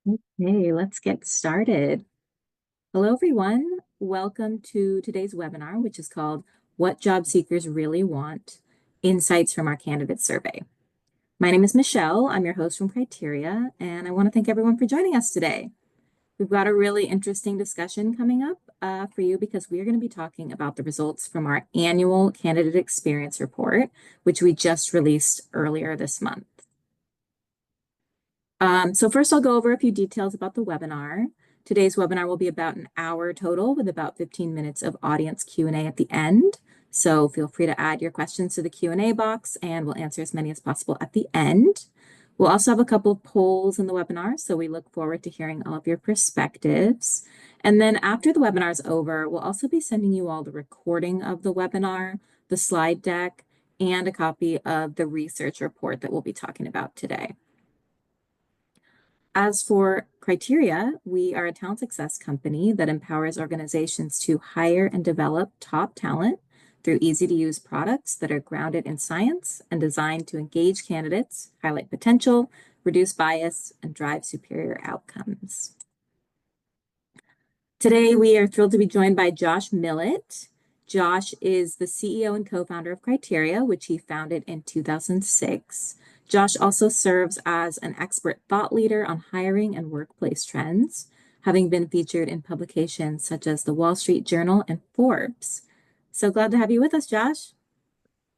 Okay, let's get started. Hello, everyone. Welcome to today's webinar, which is called What Job Seekers Really Want: Insights from Our Candidate Survey. My name is Michelle. I'm your host from Criteria, and I want to thank everyone for joining us today. We've got a really interesting discussion coming up for you because we are going to be talking about the results from our annual Candidate Experience Report, which we just released earlier this month. So first I'll go over a few details about the webinar. Today's webinar will be about an hour total with about 15 minutes of audience Q&A at the end. So feel free to add your questions to the Q&A box and we'll answer as many as possible at the end. We'll also have a couple of polls in the webinar, so we look forward to hearing all of your perspectives. And then after the webinar is over, we'll also be sending you all the recording of the webinar, the slide deck, and a copy of the research report that we'll be talking about today. As for Criteria, we are a talent success company that empowers organizations to hire and develop top talent through easy-to-use products that are grounded in science and designed to engage candidates, highlight potential, reduce bias, and drive superior outcomes. Today, we are thrilled to be joined by Josh Millet. Josh is the CEO and co-founder of Criteria, which he founded in 2006. Josh also serves as an expert thought leader on hiring and workplace trends, having been featured in publications such as the Wall Street Journal and Forbes. So glad to have you with us, Josh.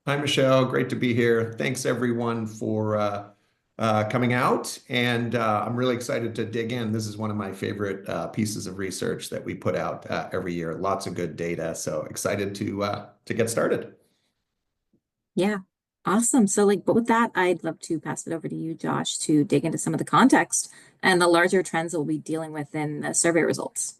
Hi, Michelle. Great to be here. Thanks, everyone, for coming out. And I'm really excited to dig in. This is one of my favorite pieces of research that we put out every year. Lots of good data. So excited to get started. Yeah, awesome. So but with that, I'd love to pass it over to you, Josh, to dig into some of the context and the larger trends we'll be dealing with in the survey results.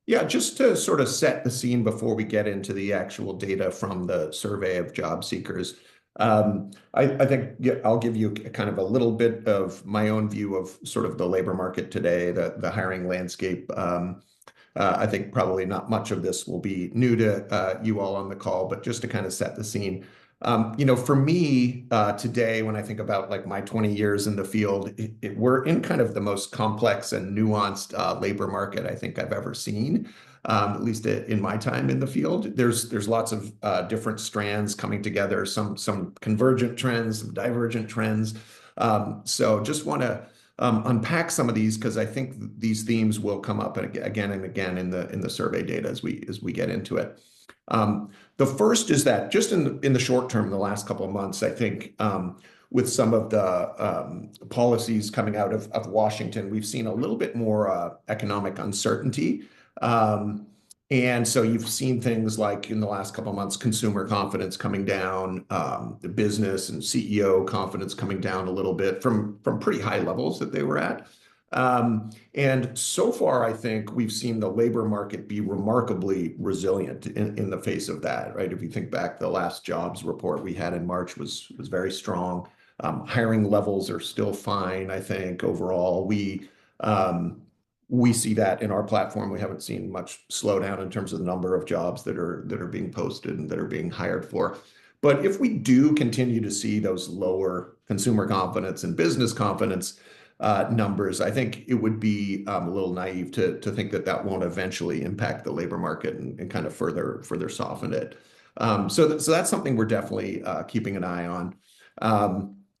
Yeah, just to sort of set the scene before we get into the actual data from the survey of job seekers. I think I'll give you kind of a little bit of my own view of sort of the labor market today, the hiring landscape. I think probably not much of this will be new to you all on the call, but just to kind of set the scene. For me today, when I think about like my 20 years in the field, we're in kind of the most complex and nuanced labor market I think I've ever seen, at least in my time in the field. There's lots of different strands coming together, some convergent trends, some divergent trends. So just want to unpack some of these because I think these themes will come up again and again in the survey data as we get into it. The first is that just in the short term, the last couple of months, I think with some of the policies coming out of Washington, we've seen a little bit more economic uncertainty. And so you've seen things like in the last couple of months, consumer confidence coming down, the business and CEO confidence coming down a little bit from pretty high levels that they were at. And so far, I think we've seen the labor market be remarkably resilient in the face of that, right? If you think back, the last jobs report we had in March was very strong. Hiring levels are still fine, I think, overall. We see that in our platform. We haven't seen much slowdown in terms of the number of jobs that are being posted and that are being hired for. But if we do continue to see those lower consumer confidence and business confidence numbers, I think it would be a little naive to think that won't eventually impact the labor market and kind of further soften it. So that's something we're definitely keeping an eye on.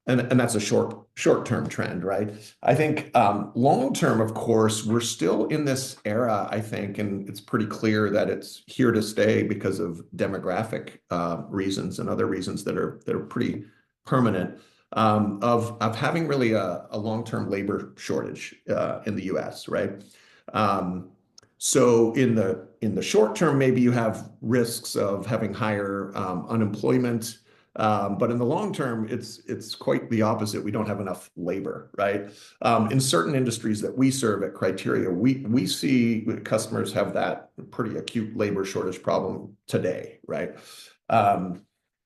And that's a short-term trend, right? I think long-term, of course, we're still in this era, I think, and it's pretty clear that it's here to stay because of demographic reasons and other reasons that are pretty permanent, of having really a long-term labor shortage in the US, right? So in the short term, maybe you have risks of having higher unemployment. But in the long term, it's quite the opposite. We don't have enough labor, right? In certain industries that we serve at Criteria, we see customers have that pretty acute labor shortage problem today, right?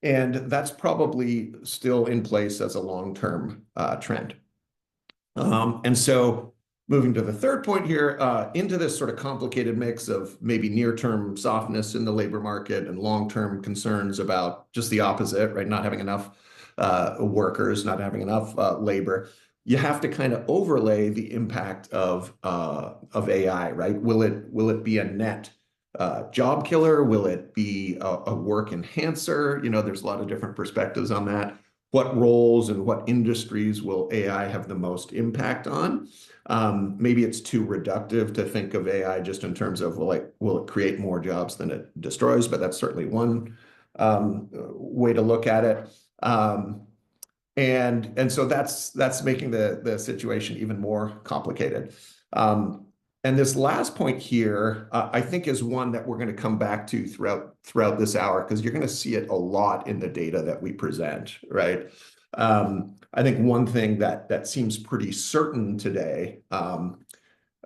And that's probably still in place as a long-term trend. And so moving to the third point here, into this sort of complicated mix of maybe near-term softness in the labor market and long-term concerns about just the opposite, right? Not having enough workers, not having enough labor. you have to kind of overlay the impact of AI, right? Will it be a net job killer? Will it be a work enhancer? There's a lot of different perspectives on that. What roles and what industries will AI have the most impact on? Maybe it's too reductive to think of AI just in terms of will it create more jobs than it destroys, but that's certainly one way to look at it. And so that's making the situation even more complicated. And this last point here, I think, is one that we're going to come back to throughout this hour, because you're going to see it a lot in the data that we present, right? I think one thing that seems pretty certain today,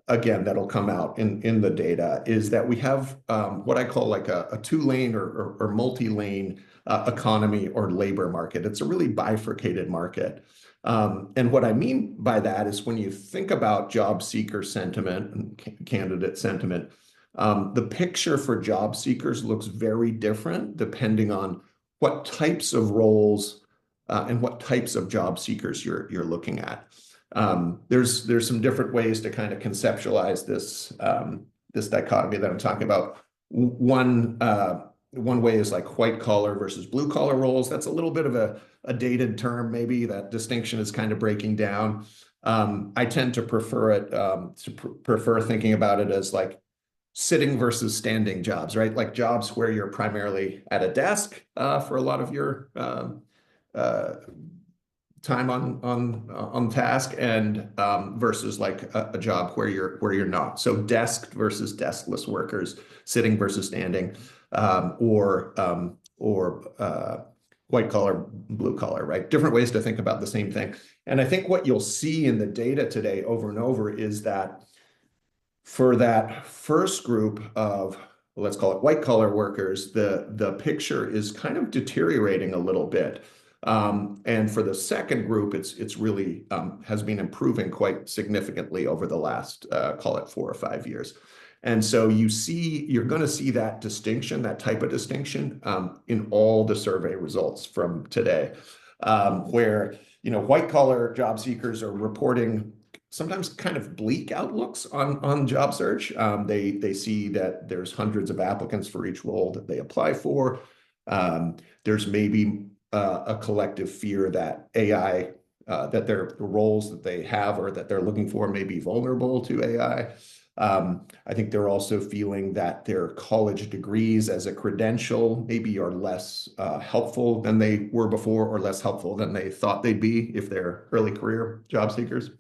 again, that'll come out in the data, is that we have what I call like a two-lane or multi-lane economy or labor market. It's a really bifurcated market. And what I mean by that is when you think about job seeker sentiment and candidate sentiment, the picture for job seekers looks very different depending on what types of roles and what types of job seekers you're looking at. There's some different ways to kind of conceptualize this dichotomy that I'm talking about. One way is like white collar versus blue collar roles. That's a little bit of a dated term, maybe. That distinction is kind of breaking down. I tend to prefer thinking about it as like sitting versus standing jobs, right? Like jobs where you're primarily at a desk for a lot of your time on task, and versus like a job where you're not. So desk versus deskless workers, sitting versus standing, or white collar, blue collar, right? Different ways to think about the same thing. And I think what you'll see in the data today over and over is that for that first group of, let's call it white collar workers, the picture is kind of deteriorating a little bit. And for the second group, it's really has been improving quite significantly over the last, call it 4 or 5 years. And so you're going to see that distinction, that type of distinction, in all the survey results from today, where white collar job seekers are reporting sometimes kind of bleak outlooks on job search. They see that there's hundreds of applicants for each role that they apply for. There's maybe a collective fear that AI, that the roles that they have or that they're looking for may be vulnerable to AI. I think they're also feeling that their college degrees as a credential maybe are less helpful than they were before, or less helpful than they thought they'd be if they're early career job seekers.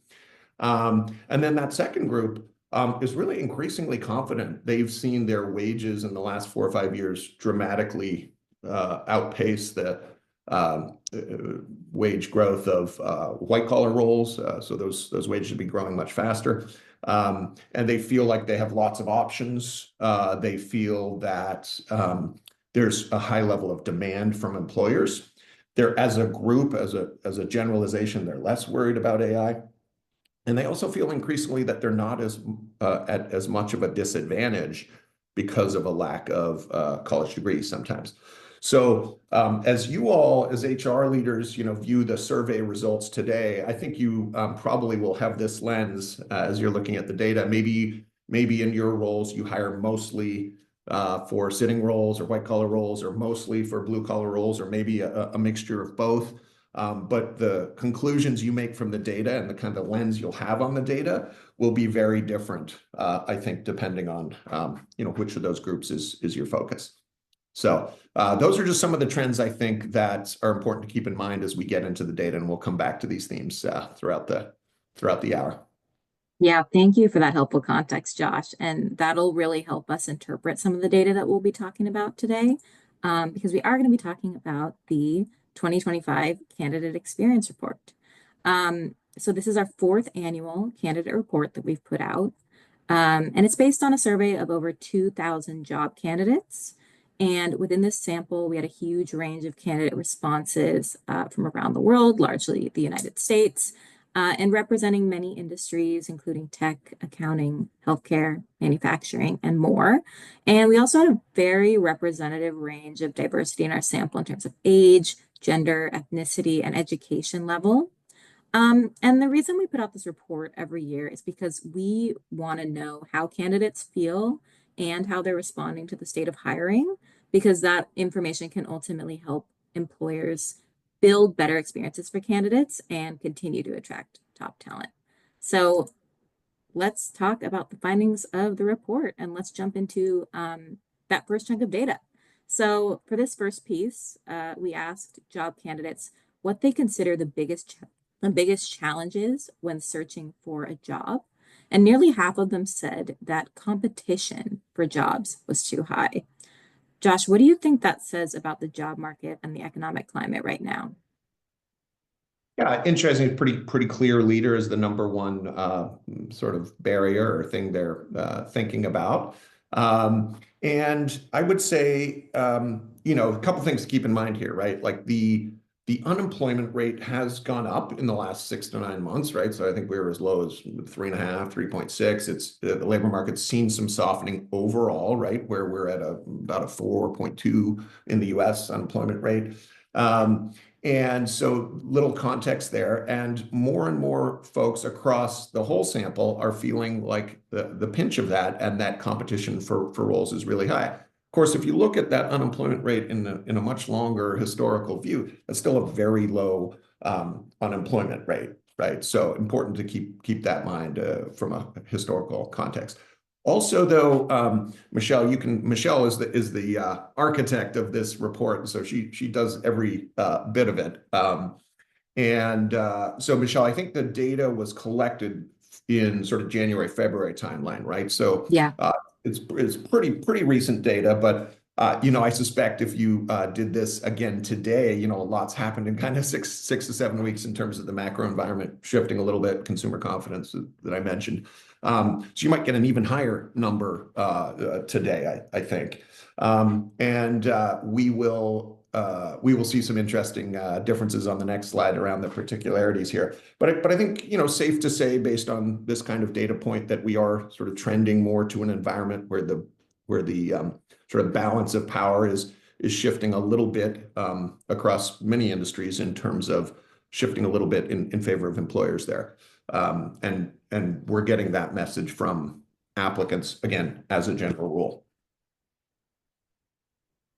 And then that second group is really increasingly confident. They've seen their wages in the last 4 or 5 years dramatically outpace the wage growth of white collar roles. So those wages should be growing much faster. And they feel like they have lots of options. They feel that there's a high level of demand from employers. They're, as a group, as a generalization, they're less worried about AI. And they also feel increasingly that they're not at as much of a disadvantage because of a lack of college degrees sometimes. So as you all, as HR leaders, view the survey results today, I think you probably will have this lens as you're looking at the data. Maybe in your roles, you hire mostly for sitting roles or white collar roles, or mostly for blue collar roles, or maybe a mixture of both. But the conclusions you make from the data and the kind of lens you'll have on the data will be very different, I think, depending on which of those groups is your focus. So those are just some of the trends I think that are important to keep in mind as we get into the data, and we'll come back to these themes throughout the hour. Yeah, thank you for that helpful context, Josh. And that'll really help us interpret some of the data that we'll be talking about today, because we are going to be talking about the 2025 Candidate Experience Report. So this is our 4th annual candidate report that we've put out. And it's based on a survey of over 2,000 job candidates. And within this sample, we had a huge range of candidate responses from around the world, largely the United States, and representing many industries, including tech, accounting, healthcare, manufacturing, and more. And we also had a very representative range of diversity in our sample in terms of age, gender, ethnicity, and education level. And the reason we put out this report every year is because we want to know how candidates feel and how they're responding to the state of hiring, because that information can ultimately help employers build better experiences for candidates and continue to attract top talent. So let's talk about the findings of the report and let's jump into that first chunk of data. So for this first piece, we asked job candidates what they consider the biggest challenges when searching for a job. And nearly half of them said that competition for jobs was too high. Josh, what do you think that says about the job market and the economic climate right now? Yeah, interesting. Pretty clear leader is the number one sort of barrier or thing they're thinking about. And I would say, a couple things to keep in mind here, right? Like the unemployment rate has gone up in the last 6 to 9 months, right? So I think we were as low as 3.5, 3.6. It's the labor market's seen some softening overall, right? Where we're at about a 4.2 in the US unemployment rate. Um, and so little context there. And more folks across the whole sample are feeling like the pinch of that and that competition for roles is really high. Of course, if you look at that unemployment rate in a much longer historical view, that's still a very low unemployment rate, right? So important to keep that in mind from a historical context. Also, though, Michelle is the architect of this report, so she does every bit of it. So Michelle, I think the data was collected in sort of January, February timeline, right? So Yeah. it's pretty recent data, but I suspect if you did this again today, a lot's happened in kind of six to 7 weeks in terms of the macro environment shifting a little bit, consumer confidence that I mentioned. So you might get an even higher number today, I think. We will see some interesting differences on the next slide around the particularities here. But I think, safe to say based on this kind of data point that we are sort of trending more to an environment where the sort of balance of power is shifting a little bit across many industries in terms of shifting a little bit in favor of employers there. And we're getting that message from applicants, again, as a general rule.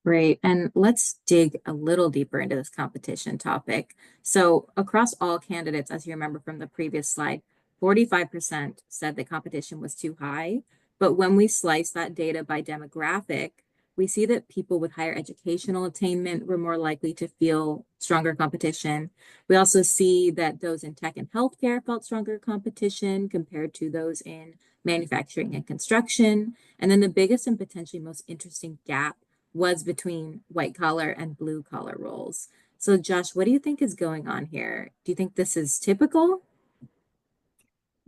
Great. And let's dig a little deeper into this competition topic. So, across all candidates, as you remember from the previous slide, 45% said the competition was too high. But when we slice that data by demographic, we see that people with higher educational attainment were more likely to feel stronger competition. We also see that those in tech and healthcare felt stronger competition compared to those in manufacturing and construction. And then the biggest and potentially most interesting gap was between white collar and blue collar roles. So, Josh, what do you think is going on here? Do you think this is typical?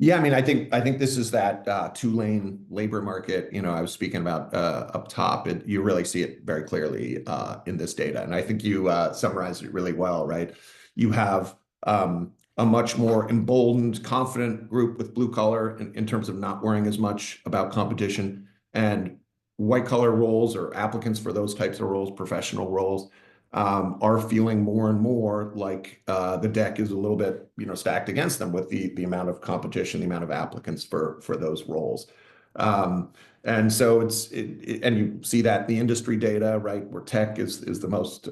Yeah, I mean, I think this is that two-lane labor market. I was speaking about up top. You really see it very clearly in this data, and I think you summarized it really well, right? You have a much more emboldened, confident group with blue collar in terms of not worrying as much about competition, and white collar roles or applicants for those types of roles, professional roles, are feeling more and more like the deck is a little bit, stacked against them with the amount of competition, the amount of applicants for those roles. And so and you see that in the industry data, right, where tech is the most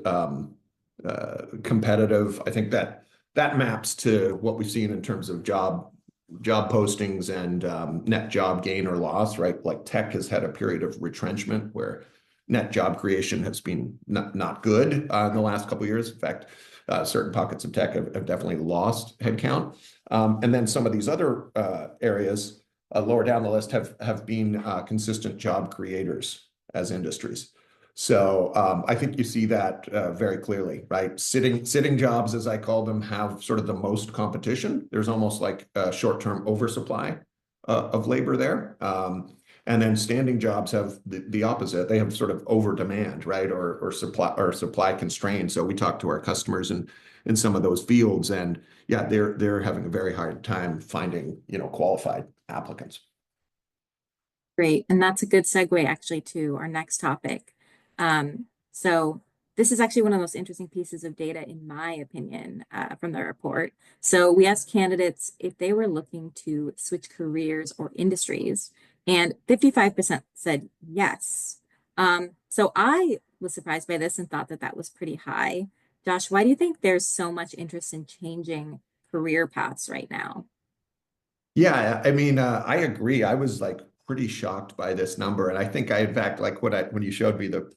competitive. I think that maps to what we've seen in terms of job postings and net job gain or loss, right? Like tech has had a period of retrenchment where net job creation has been not good in the last couple of years. In fact, certain pockets of tech have definitely lost headcount. And then some of these other areas lower down the list have been consistent job creators as industries. So I think you see that very clearly, right? Sitting jobs, as I call them, have sort of the most competition. There's almost like a short-term oversupply of labor there. And then standing jobs have the opposite. They have sort of over demand, right? Or supply constrained. So we talk to our customers in some of those fields, and yeah, they're having a very hard time finding, qualified applicants. Great. And that's a good segue actually to our next topic. So This is actually one of the most interesting pieces of data, in my opinion, from the report. So we asked candidates if they were looking to switch careers or industries, and 55% said yes. So I was surprised by this and thought that that was pretty high. Josh, why do you think there's so much interest in changing career paths right now? Yeah, I mean, I agree. I was like pretty shocked by this number, and I think in fact, like when you showed me the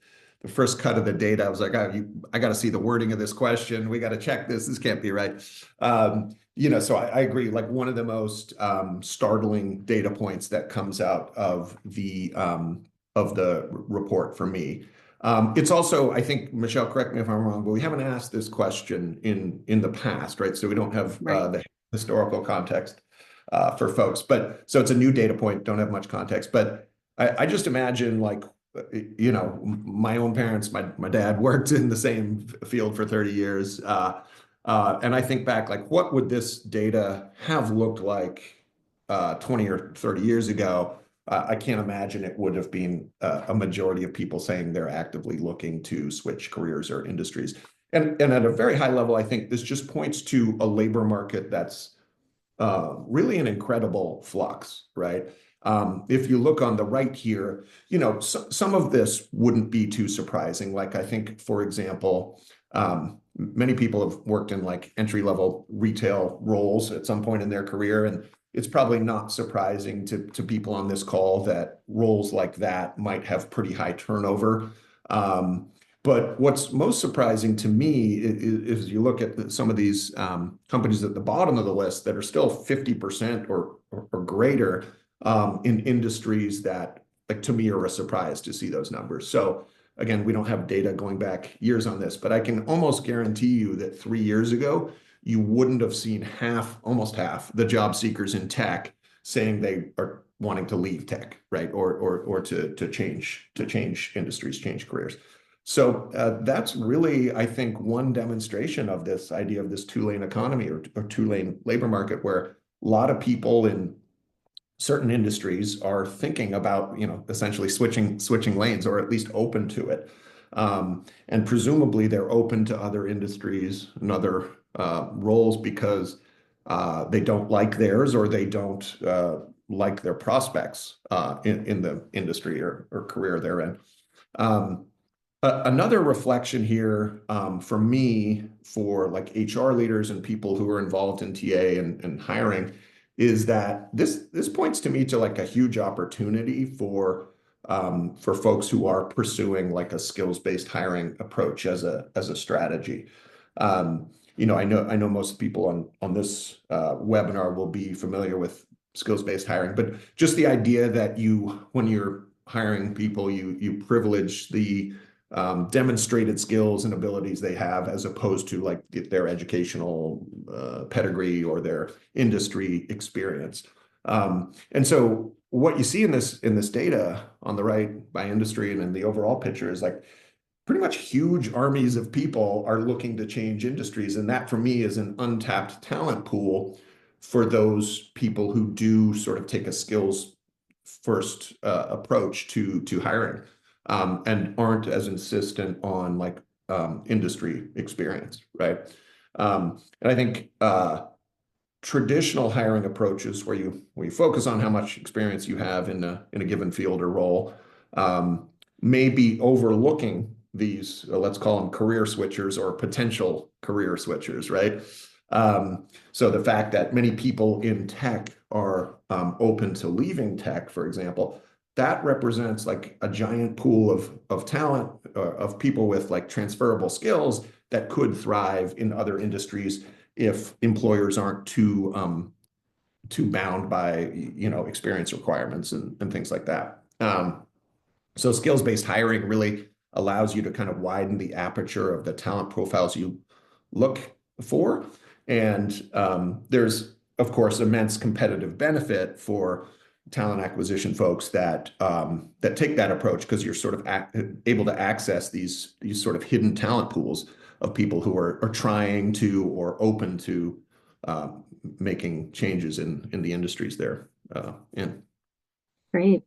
first cut of the data, I was like, oh, I got to see the wording of this question. We got to check this. This can't be right. So I agree. Like one of the most startling data points that comes out of the report for me. It's also, I think, Michelle, correct me if I'm wrong, but we haven't asked this question in the past, right? So we don't have Right. the historical context for folks. But so it's a new data point, don't have much context. But I just imagine like, my own parents, my dad worked in the same field for 30 years. And I think back, like, what would this data have looked like 20 or 30 years ago? I can't imagine it would have been a majority of people saying they're actively looking to switch careers or industries. And at a very high level, I think this just points to a labor market that's really an incredible flux, right? If you look on the right here, some of this wouldn't be too surprising. Like I think, for example, many people have worked in like entry-level retail roles at some point in their career, and it's probably not surprising to people on this call that roles like that might have pretty high turnover. But what's most surprising to me is you look at some of these companies at the bottom of the list that are still 50% or greater in industries that, like, to me, are a surprise to see those numbers. So again, we don't have data going back years on this, but I can almost guarantee you that 3 years ago, you wouldn't have seen almost half the job seekers in tech saying they are wanting to leave tech, right? Or to change industries, change careers. So that's really, I think, one demonstration of this idea of this two-lane economy or two-lane labor market, where a lot of people in certain industries are thinking about, essentially switching lanes, or at least open to it. And presumably they're open to other industries and other roles because they don't like theirs, or they don't like their prospects in the industry or career they're in. Um, Another reflection here for me, for like HR leaders and people who are involved in TA and hiring, is that this points to me to like a huge opportunity for folks who are pursuing like a skills-based hiring approach as a strategy. I know most people on this webinar will be familiar with skills-based hiring, but just the idea that when you're hiring people, you privilege the demonstrated skills and abilities they have, as opposed to like their educational pedigree or their industry experience. And so what you see in this data on the right by industry and in the overall picture is like pretty much huge armies of people are looking to change industries. And that for me is an untapped talent pool for those people who do sort of take a skills first approach to hiring, and aren't as insistent on like industry experience, right? And I think traditional hiring approaches where you focus on how much experience you have in a given field or role, may be overlooking these, let's call them career switchers or potential career switchers, right? So the fact that many people in tech are open to leaving tech, for example, that represents like a giant pool of talent, of people with like transferable skills that could thrive in other industries if employers aren't too bound by experience requirements and things like that. So skills-based hiring really allows you to kind of widen the aperture of the talent profiles you look for. And there's, of course, immense competitive benefit for talent acquisition folks that take that approach, because you're sort of able to access these sort of hidden talent pools of people who are trying to or open to uh, making changes in the industries they're in. Great.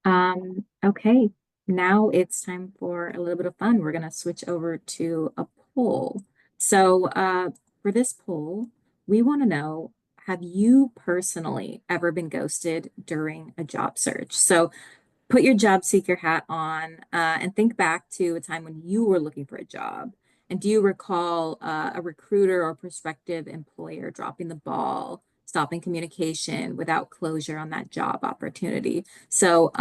Okay. now it's time for a little bit of fun. We're going to switch over to a poll. So, for this poll, we want to know, have you personally ever been ghosted during a job search? So, put your job seeker hat on and think back to a time when you were looking for a job. And do you recall a recruiter or prospective employer dropping the ball, stopping communication without closure on that job opportunity? So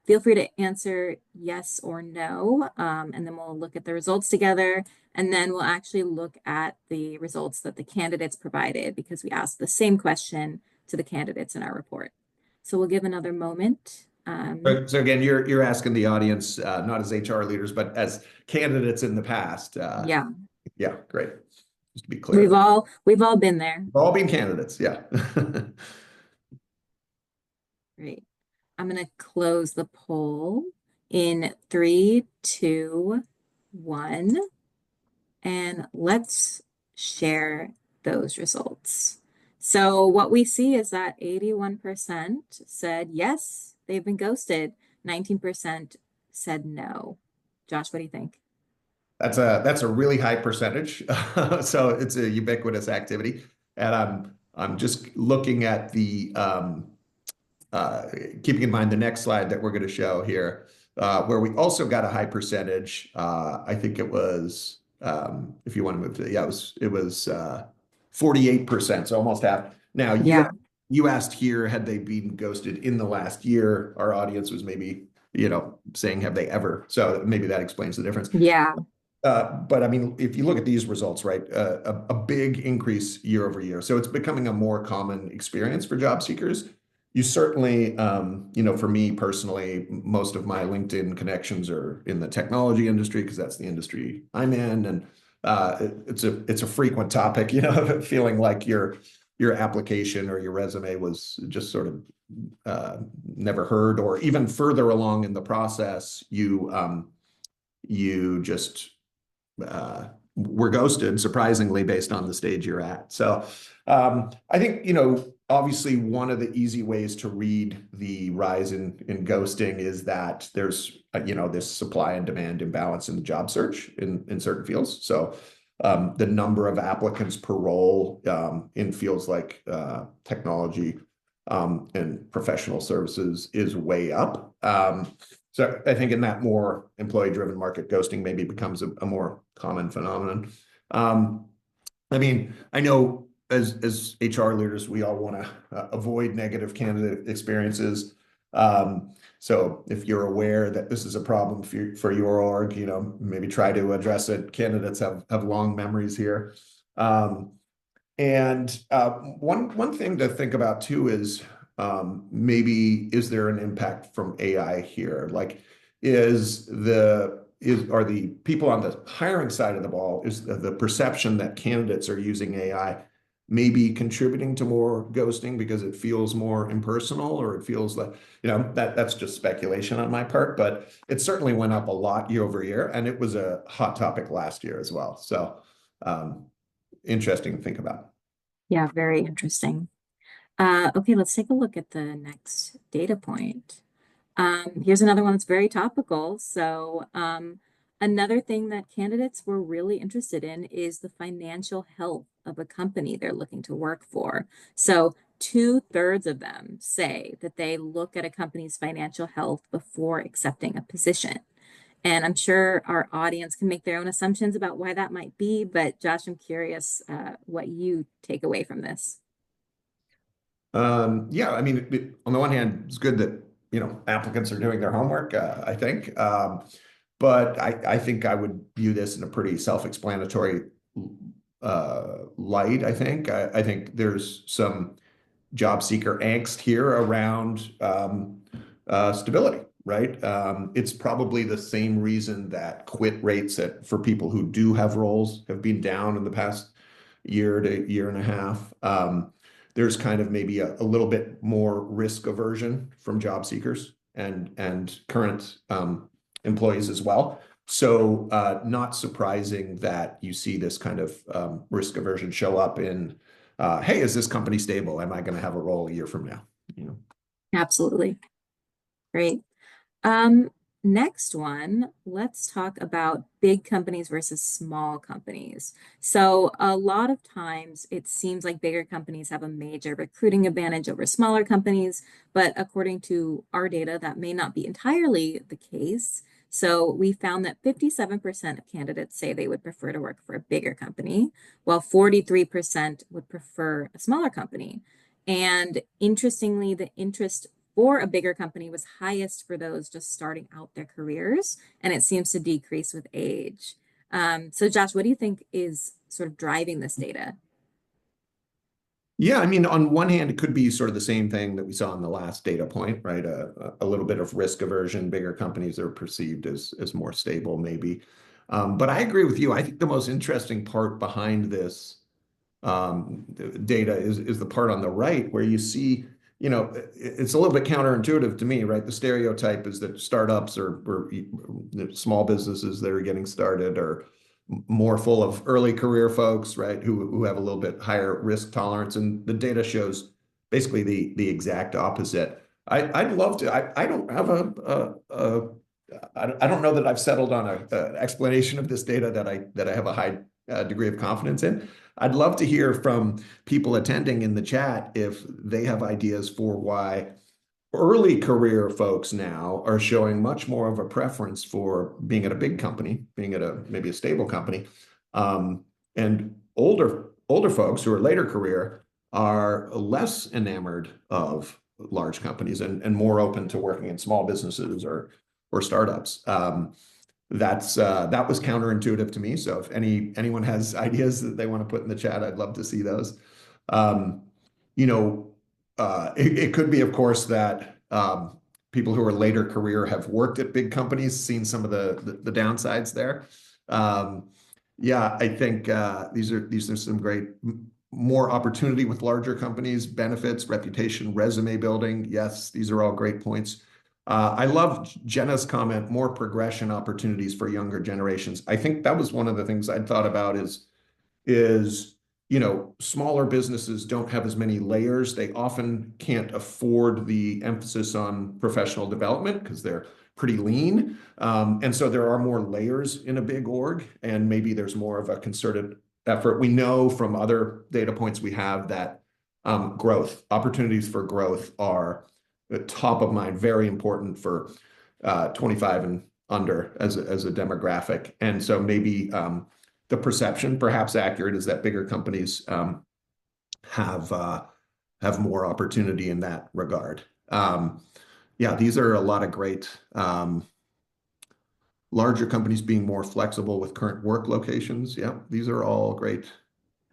feel free to answer yes or no, and then we'll look at the results together. And then we'll actually look at the results that the candidates provided because we asked the same question to the candidates in our report. So we'll give another moment. So again, you're asking the audience, not as HR leaders, but as candidates in the past. Yeah, Yeah, great. Just to be we've clear, all we've all been there. we've all been candidates. Yeah. Great. I'm gonna close the poll in 3, 2, 1, and let's share those results. So what we see is that 81% said yes, they've been ghosted. 19% said no. Josh, what do you think? That's a really high percentage. So it's a ubiquitous activity. And I'm just looking at the uh, keeping in mind the next slide that we're going to show here, where we also got a high percentage. I think it was, if you want to move to, yeah, it was 48%, so almost half. Now Yeah, you asked here, had they been ghosted in the last year? Our audience was maybe, saying, have they ever? So maybe that explains the difference. yeah, But I mean, if you look at these results, right, a big increase year over year. So it's becoming a more common experience for job seekers. You certainly, for me personally, most of my LinkedIn connections are in the technology industry because that's the industry I'm in, and it's a frequent topic, feeling like your application or your resume was just sort of never heard, or even further along in the process, you just were ghosted, surprisingly, based on the stage you're at. So I think, obviously one of the easy ways to read the rise in ghosting is that there's, this supply and demand imbalance in the job search in certain fields. So the number of applicants per role in fields like technology and professional services is way up. So I think in that more employee-driven market, ghosting maybe becomes a more common phenomenon. I mean, I know as HR leaders, we all want to avoid negative candidate experiences. So if you're aware that this is a problem for your org, maybe try to address it. Candidates have long memories here. And one thing to think about too is maybe is there an impact from AI here? Like, are the people on the hiring side of the ball, is the perception that candidates are using AI maybe contributing to more ghosting because it feels more impersonal, or it feels like, that's just speculation on my part, but it certainly went up a lot year over year, and it was a hot topic last year as well. So interesting to think about. yeah, very interesting. Okay, let's take a look at the next data point. Here's another one that's very topical. So, another thing that candidates were really interested in is the financial health of a company they're looking to work for. So, 2/3 of them say that they look at a company's financial health before accepting a position. And I'm sure our audience can make their own assumptions about why that might be. But, Josh, I'm curious what you take away from this. Yeah, I mean, on the one hand, it's good that, applicants are doing their homework, I think. But I think I would view this in a pretty self-explanatory light, I think. I think there's some job seeker angst here around stability, right? It's probably the same reason that quit rates for people who do have roles have been down in the past year to year and a half. There's kind of maybe a little bit more risk aversion from job seekers and current employees as well. So not surprising that you see this kind of risk aversion show up in, hey, is this company stable? Am I going to have a role a year from now? Absolutely. Great. Um, next one, let's talk about big companies versus small companies. So, a lot of times it seems like bigger companies have a major recruiting advantage over smaller companies, but according to our data, that may not be entirely the case. So, we found that 57% of candidates say they would prefer to work for a bigger company, while 43% would prefer a smaller company. And interestingly, the interest for a bigger company was highest for those just starting out their careers, and it seems to decrease with age. So, Josh, what do you think is sort of driving this data? Yeah, I mean, on one hand, it could be sort of the same thing that we saw in the last data point, right? A little bit of risk aversion, bigger companies are perceived as more stable, maybe. But I agree with you. I think the most interesting part behind this data is the part on the right where you see, it's a little bit counterintuitive to me, right? The stereotype is that startups or small businesses that are getting started are more full of early career folks, right? Who have a little bit higher risk tolerance. And the data shows basically the exact opposite. I'd love to, I don't have I don't know that I've settled on a explanation of this data that I have a high degree of confidence in. I'd love to hear from people attending in the chat if they have ideas for why early career folks now are showing much more of a preference for being at a big company, being at maybe a stable company, and older folks who are later career are less enamored of large companies and more open to working in small businesses or startups. That was counterintuitive to me. So if anyone has ideas that they want to put in the chat, I'd love to see those. Um, you know, it could be, of course, that people who are later career have worked at big companies, seen some of the downsides there. Yeah, I think these are some great more opportunity with larger companies, benefits, reputation, resume building. Yes, these are all great points. I love Jenna's comment, more progression opportunities for younger generations. I think that was one of the things I'd thought about is smaller businesses don't have as many layers. They often can't afford the emphasis on professional development because they're pretty lean. And so there are more layers in a big org, and maybe there's more of a concerted effort. We know from other data points we have that growth, opportunities for growth are top of mind, very important for 25 and under as a demographic. And so maybe the perception, perhaps accurate, is that bigger companies have more opportunity in that regard. Yeah, these are a lot of great larger companies being more flexible with current work locations. Yeah, these are all great,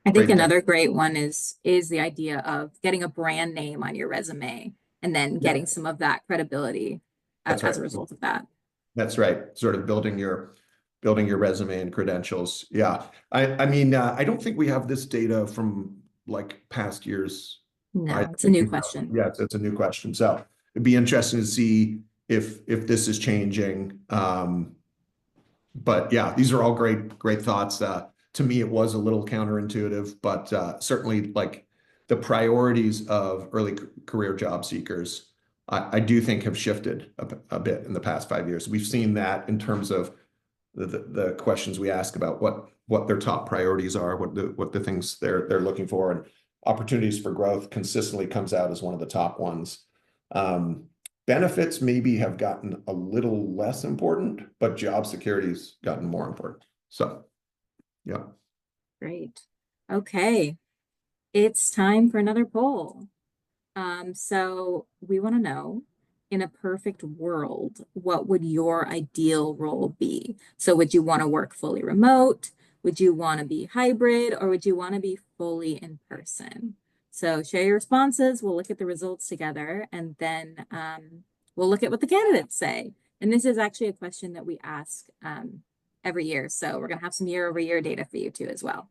I think great things. another great one is the idea of getting a brand name on your resume and then Yeah, getting some of that credibility that's as right. a result of that. That's right. Sort of building your resume and credentials. Yeah. I mean, I don't think we have this data from like past years. I No, it's a new think, question. yes, it's a new question. So it'd be interesting to see if this is changing. But yeah, these are all great thoughts. To me, it was a little counterintuitive, but certainly like the priorities of early career job seekers, I do think have shifted a bit in the past 5 years. We've seen that in terms of the questions we ask about what their top priorities are, what the things they're looking for, and opportunities for growth consistently comes out as one of the top ones. Benefits maybe have gotten a little less important, but job security's gotten more important. So, yeah. Great. Okay, it's time for another poll. So we want to know, in a perfect world, what would your ideal role be? So would you want to work fully remote? Would you want to be hybrid, or would you want to be fully in person? So share your responses. We'll look at the results together, and then we'll look at what the candidates say. And this is actually a question that we ask every year. So we're going to have some year-over-year data for you too as well.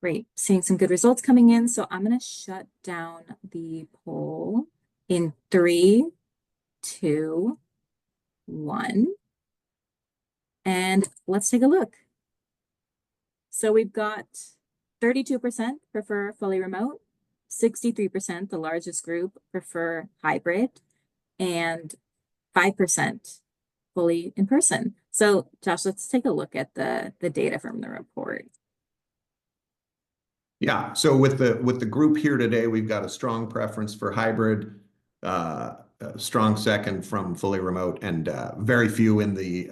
Great, seeing some good results coming in. So I'm going to shut down the poll in 3, 2, 1. And let's take a look. So we've got 32% prefer fully remote, 63%, the largest group, prefer hybrid, and 5% fully in person. So Josh, let's take a look at the data from the report. Yeah, so with the group here today, we've got a strong preference for hybrid, a strong second from fully remote, and very few in the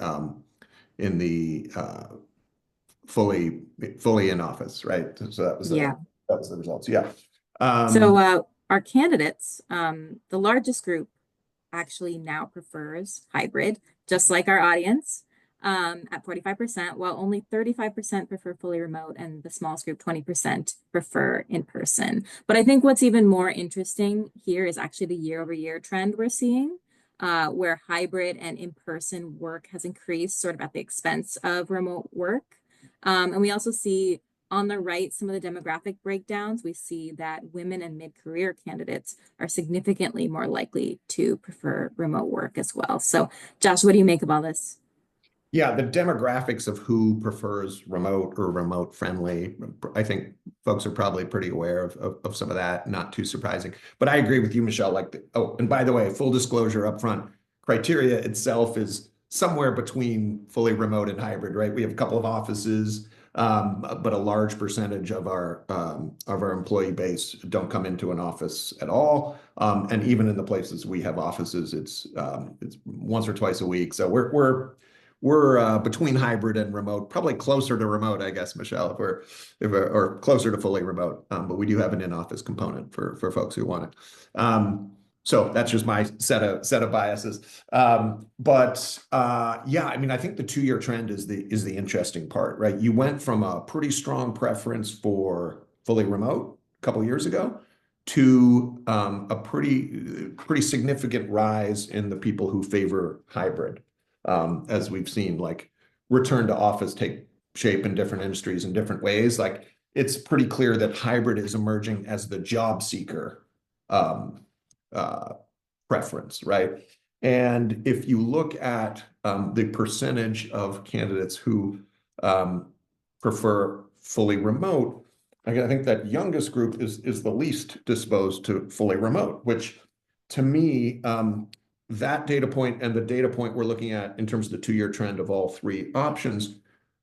fully in office, right? So Yeah. that was the results. Yeah. So our candidates, the largest group actually now prefers hybrid, just like our audience, at 45%, while only 35% prefer fully remote, and the smallest group, 20%, prefer in person. But I think what's even more interesting here is actually the year-over-year trend we're seeing, where hybrid and in-person work has increased sort of at the expense of remote work. And we also see on the right some of the demographic breakdowns. We see that women and mid-career candidates are significantly more likely to prefer remote work as well. So, Josh, what do you make of all this? Yeah, the demographics of who prefers remote or remote friendly, I think folks are probably pretty aware of some of that, not too surprising. But I agree with you, Michelle. Oh, and by the way, full disclosure up front, criteria itself is somewhere between fully remote and hybrid, right? We have a couple of offices, but a large percentage of our employee base don't come into an office at all. And even in the places we have offices, it's once or twice a week. So we're between hybrid and remote, probably closer to remote, I guess, Michelle, or closer to fully remote. But we do have an in-office component for folks who want it. So that's just my set of biases. Yeah, I mean, I think the 2-year trend is the interesting part, right? You went from a pretty strong preference for fully remote a couple of years ago to a pretty significant rise in the people who favor hybrid, as we've seen, like return to office take shape in different industries in different ways. Like it's pretty clear that hybrid is emerging as the job seeker preference, right? And if you look at the percentage of candidates who prefer fully remote, I think that youngest group is the least disposed to fully remote, which to me, that data point and the data point we're looking at in terms of the 2-year trend of all three options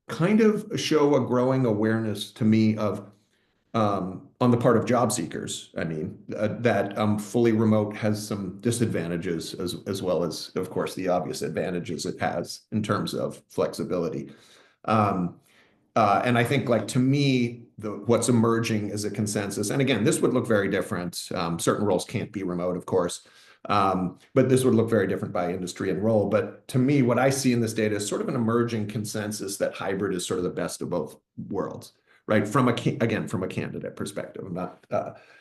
kind of show a growing awareness to me of on the part of job seekers, I mean, that fully remote has some disadvantages as well as, of course, the obvious advantages it has in terms of flexibility. And I think, like, to me, what's emerging is a consensus. And again, this would look very different. Certain roles can't be remote, of course, but this would look very different by industry and role. But to me, what I see in this data is sort of an emerging consensus that hybrid is sort of the best of both worlds, right? Again, from a candidate perspective. I'm not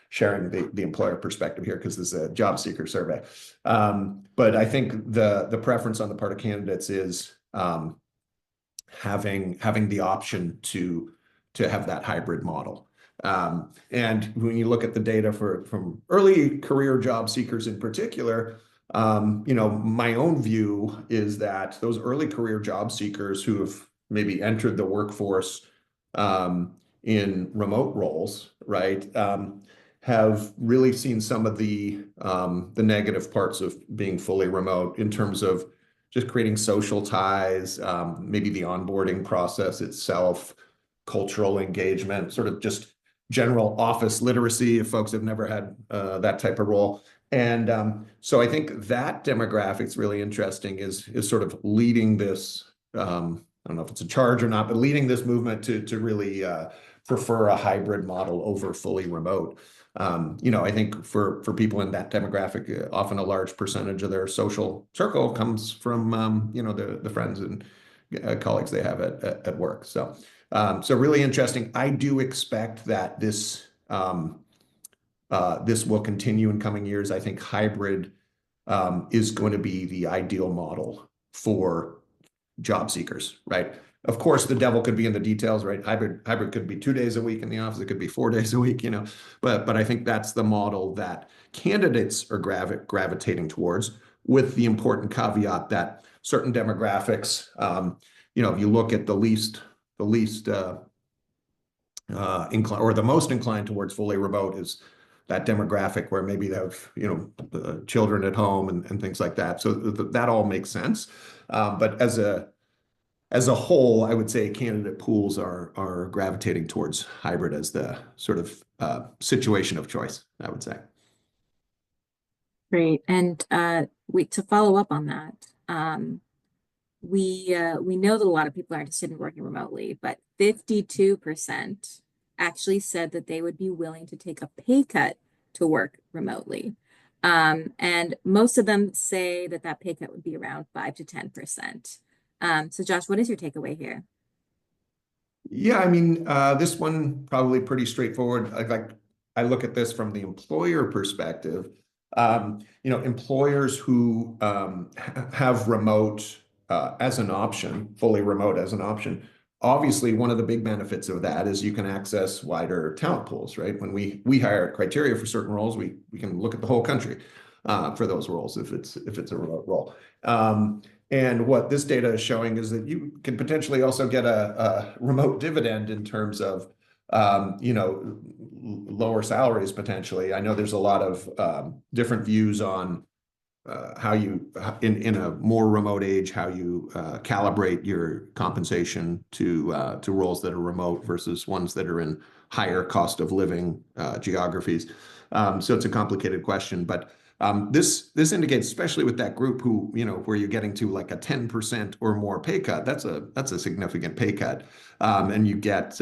sharing the employer perspective here because this is a job seeker survey. But I think the preference on the part of candidates is having the option to have that hybrid model. And when you look at the data from early career job seekers in particular, my own view is that those early career job seekers who have maybe entered the workforce in remote roles, right, have really seen some of the negative parts of being fully remote in terms of just creating social ties, maybe the onboarding process itself, cultural engagement, sort of just general office literacy if folks have never had that type of role. And so I think that demographic is really interesting, is sort of leading this, I don't know if it's a charge or not, but leading this movement to really prefer a hybrid model over fully remote. I think for people in that demographic, often a large percentage of their social circle comes from, the friends and colleagues they have at work. So really interesting. I do expect that this will continue in coming years. I think hybrid is going to be the ideal model for job seekers, right? Of course, the devil could be in the details, right? Hybrid could be 2 days a week in the office. It could be 4 days a week, but I think that's the model that candidates are gravitating towards, with the important caveat that certain demographics, if you look at the least inclined or the most inclined towards fully remote is that demographic where maybe they have, children at home and things like that. So that all makes sense. But as a whole, I would say candidate pools are gravitating towards hybrid as the sort of situation of choice, I would say. Great. And we to follow up on that, we know that a lot of people are interested in working remotely, but 52% actually said that they would be willing to take a pay cut to work remotely. And most of them say that that pay cut would be around 5 to 10%. So Josh, what is your takeaway here? Yeah, I mean, this one probably pretty straightforward. Like I look at this from the employer perspective. Employers who have remote as an option, fully remote as an option. Obviously, one of the big benefits of that is you can access wider talent pools, right? When we hire criteria for certain roles, we can look at the whole country for those roles if it's a remote role. And what this data is showing is that you can potentially also get a remote dividend in terms of, lower salaries potentially. I know there's a lot of different views on how you, in a more remote age, how you calibrate your compensation to roles that are remote versus ones that are in higher cost of living geographies. So it's a complicated question, but this indicates, especially with that group who, where you're getting to like a 10% or more pay cut, that's a significant pay cut. And you get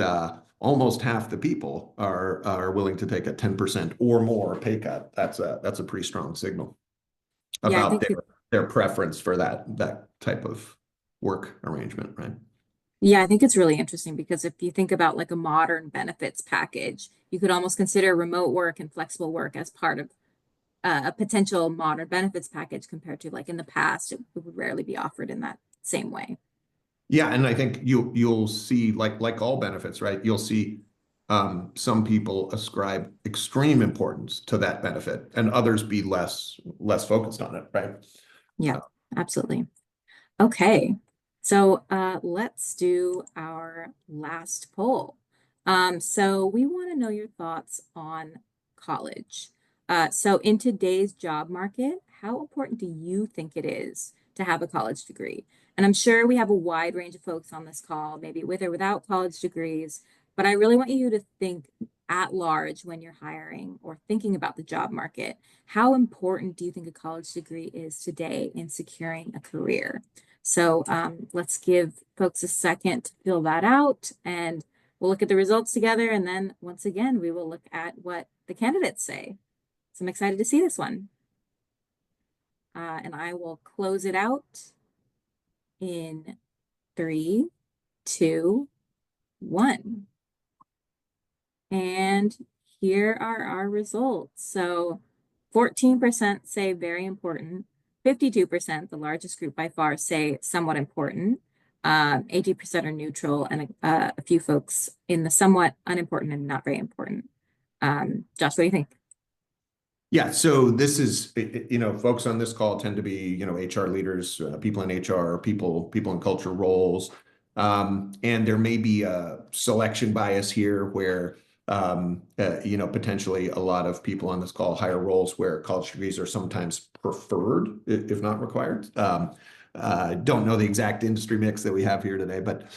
almost half the people are willing to take a 10% or more pay cut. That's a pretty strong signal Yeah, I about think their preference for that type of work arrangement, right? yeah, I think it's really interesting because if you think about like a modern benefits package, you could almost consider remote work and flexible work as part of a potential modern benefits package compared to like in the past, it would rarely be offered in that same way. Yeah, and I think you'll see like all benefits, right? You'll see some people ascribe extreme importance to that benefit, and others be less focused on it, right? Yeah, absolutely. Okay, so let's do our last poll. So we want to know your thoughts on college. So in today's job market, how important do you think it is to have a college degree? And I'm sure we have a wide range of folks on this call, maybe with or without college degrees, but I really want you to think at large when you're hiring or thinking about the job market. How important do you think a college degree is today in securing a career? So let's give folks a second to fill that out and we'll look at the results together. And then once again, we will look at what the candidates say. So I'm excited to see this one. And I will close it out in 3, 2, 1. And here are our results. So 14% say very important. 52%, the largest group by far, say somewhat important. 80% are neutral, and a few folks in the somewhat unimportant and not very important. Josh, what do you think? Yeah, so this is, folks on this call tend to be, HR leaders, people in HR, people in culture roles. And there may be a selection bias here where, potentially a lot of people on this call hire roles where college degrees are sometimes preferred, if not required. Don't know the exact industry mix that we have here today, but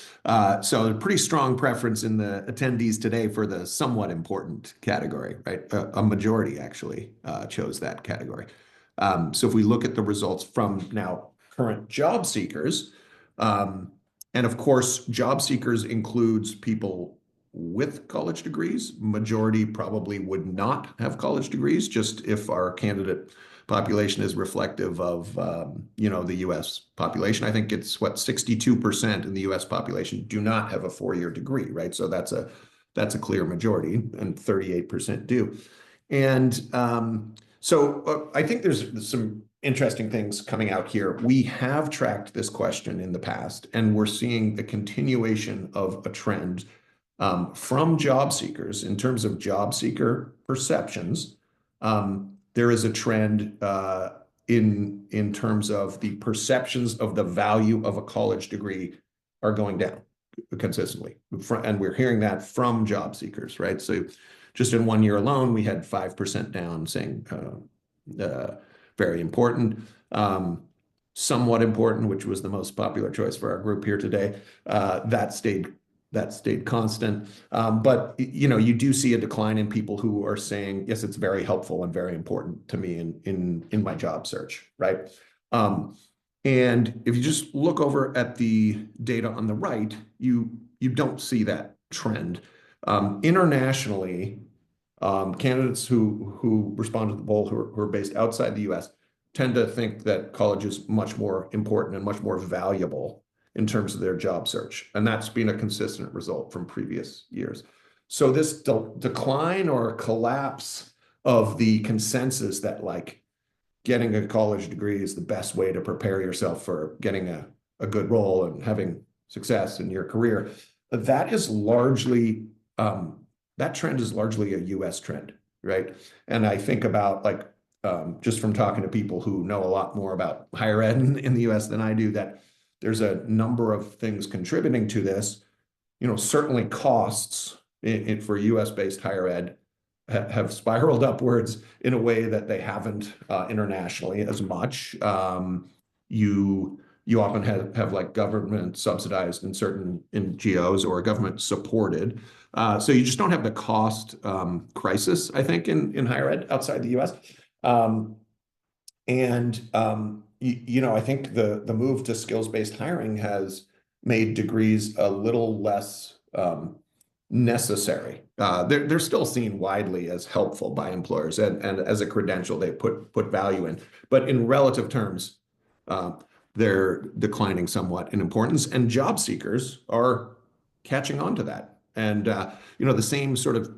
so a pretty strong preference in the attendees today for the somewhat important category, right? A majority actually chose that category. So if we look at the results from now current job seekers, and of course, job seekers includes people with college degrees. Majority probably would not have college degrees, just if our candidate population is reflective of the U.S. population. I think it's 62% in the U.S. population do not have a 4-year degree, right? So that's a clear majority, and 38% do. And so I think there's some interesting things coming out here. We have tracked this question in the past, and we're seeing the continuation of a trend from job seekers in terms of job seeker perceptions. There is a trend in terms of the perceptions of the value of a college degree are going down. consistently. And we're hearing that from job seekers, right? So just in 1 year alone, we had 5% down saying very important. Somewhat important, which was the most popular choice for our group here today, that stayed constant. But you do see a decline in people who are saying, yes, it's very helpful and very important to me in my job search, right? And if you just look over at the data on the right, you don't see that trend. Internationally, candidates who respond to the poll who are based outside the US tend to think that college is much more important and much more valuable in terms of their job search. And that's been a consistent result from previous years. So this decline or collapse of the consensus that like getting a college degree is the best way to prepare yourself for getting a good role and having success in your career, that is largely that trend is largely a US trend, right? And I think about like just from talking to people who know a lot more about higher ed in the US than I do, that there's a number of things contributing to this. Certainly costs for US-based higher ed have spiraled upwards in a way that they haven't internationally as much. You often have like government subsidized in certain NGOs or government supported. So you just don't have the cost crisis, I think, in higher ed outside the US. I think the move to skills-based hiring has made degrees a little less necessary. They're still seen widely as helpful by employers and as a credential they put value in. But in relative terms, they're declining somewhat in importance, and job seekers are catching on to that. And the same sort of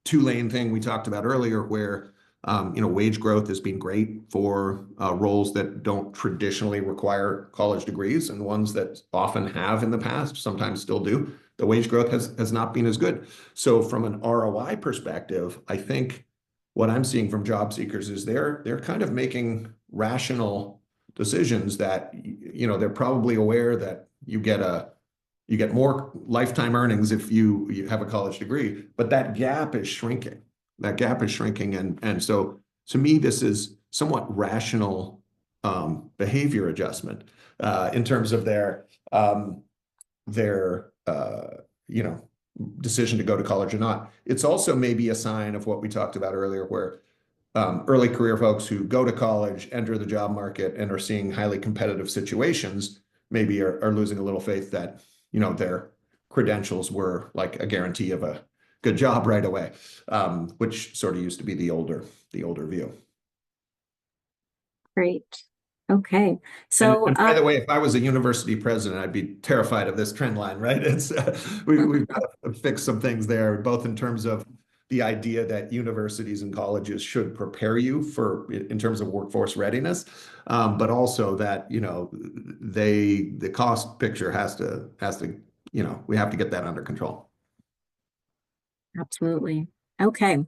two-lane thing we talked about earlier, where wage growth has been great for roles that don't traditionally require college degrees, and ones that often have in the past, sometimes still do. The wage growth has not been as good. So from an ROI perspective, I think what I'm seeing from job seekers is they're kind of making rational decisions that they're probably aware that you get more lifetime earnings if you have a college degree, but that gap is shrinking. That gap is shrinking, and so to me, this is somewhat rational behavior adjustment in terms of their decision to go to college or not. It's also maybe a sign of what we talked about earlier, where early career folks who go to college, enter the job market, and are seeing highly competitive situations, maybe are losing a little faith that their credentials were like a guarantee of a good job right away, which sort of used to be the older view. Great. Okay. So, and by the way, if I was a university president, I'd be terrified of this trend line, right? It's we've got to fix some things there, both in terms of the idea that universities and colleges should prepare you in terms of workforce readiness, but also that the cost picture has to we have to get that under control. absolutely. Okay.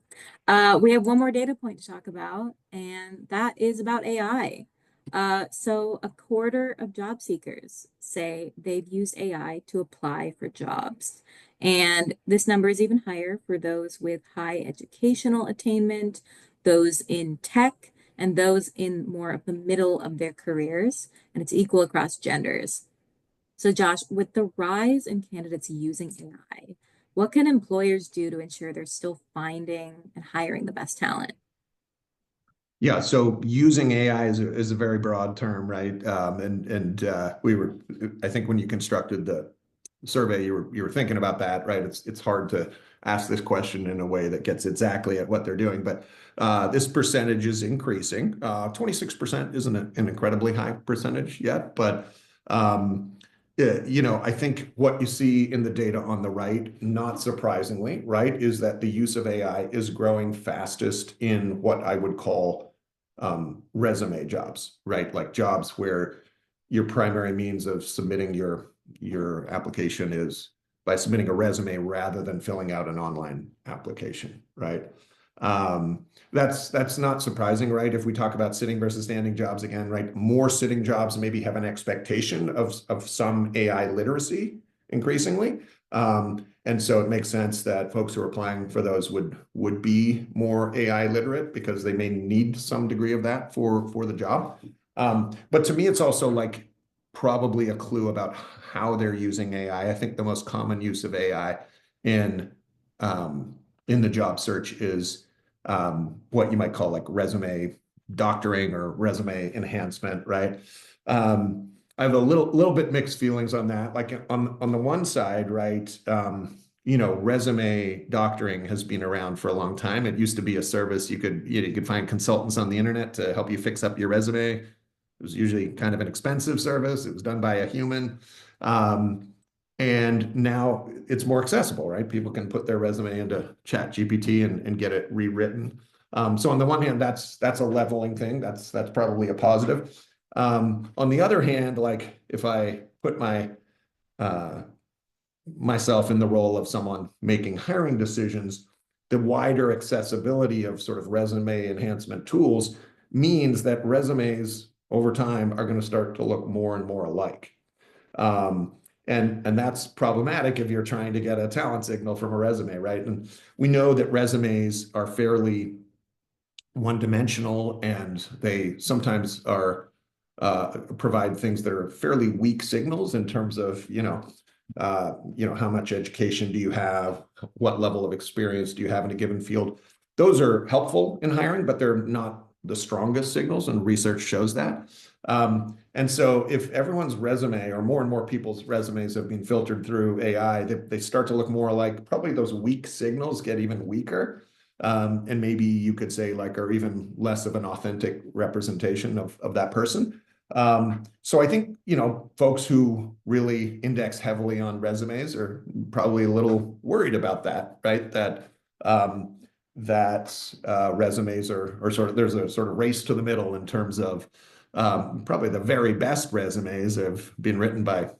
We have one more data point to talk about, and that is about AI. So a quarter of job seekers say they've used AI to apply for jobs. And this number is even higher for those with high educational attainment, those in tech, and those in more of the middle of their careers. And it's equal across genders. So Josh, with the rise in candidates using AI, what can employers do to ensure they're still finding and hiring the best talent? Yeah, so using AI is a very broad term, right? I think when you constructed the survey, you were thinking about that, right? It's hard to ask this question in a way that gets exactly at what they're doing, but this percentage is increasing. 26% isn't an incredibly high percentage yet, but I think what you see in the data on the right, not surprisingly, right, is that the use of AI is growing fastest in what I would call resume jobs, right? Like jobs where your primary means of submitting your application is by submitting a resume rather than filling out an online application, right? That's not surprising, right? If we talk about sitting versus standing jobs again, right? More sitting jobs maybe have an expectation of some AI literacy increasingly. And so it makes sense that folks who are applying for those would be more AI literate because they may need some degree of that for the job. But to me, it's also like probably a clue about how they're using AI. I think the most common use of AI in in the job search is what you might call like resume doctoring or resume enhancement, right? I have a little bit mixed feelings on that. Like on the one side, right? Resume doctoring has been around for a long time. It used to be a service you could find consultants on the internet to help you fix up your resume. It was usually kind of an expensive service. It was done by a human. And now it's more accessible, right? People can put their resume into Chat GPT and get it rewritten. So on the one hand, that's a leveling thing. That's probably a positive. On the other hand, like if I put uh, myself in the role of someone making hiring decisions, the wider accessibility of sort of resume enhancement tools means that resumes over time are going to start to look more and more alike. Um, and that's problematic if you're trying to get a talent signal from a resume, right? And we know that resumes are fairly one-dimensional, and they sometimes are provide things that are fairly weak signals in terms of, how much education do you have, what level of experience do you have in a given field. Those are helpful in hiring, but they're not the strongest signals, and research shows that. And so if everyone's resume or more and more people's resumes have been filtered through AI, they start to look more like probably those weak signals get even weaker. And maybe you could say like, or even less of an authentic representation of that person. So I think, folks who really index heavily on resumes are probably a little worried about that, right? That resumes are sort of, there's a sort of race to the middle in terms of probably the very best resumes have been written by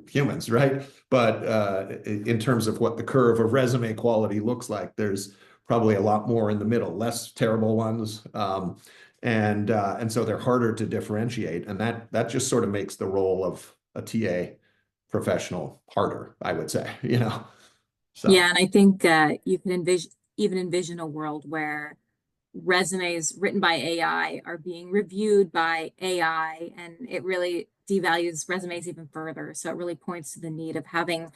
humans, right? But in terms of what the curve of resume quality looks like, there's probably a lot more in the middle, less terrible ones. And so they're harder to differentiate. And that just sort of makes the role of a TA professional harder, I would say, Yeah, So. and I think you can envision a world where resumes written by AI are being reviewed by AI, and it really devalues resumes even further. So it really points to the need of having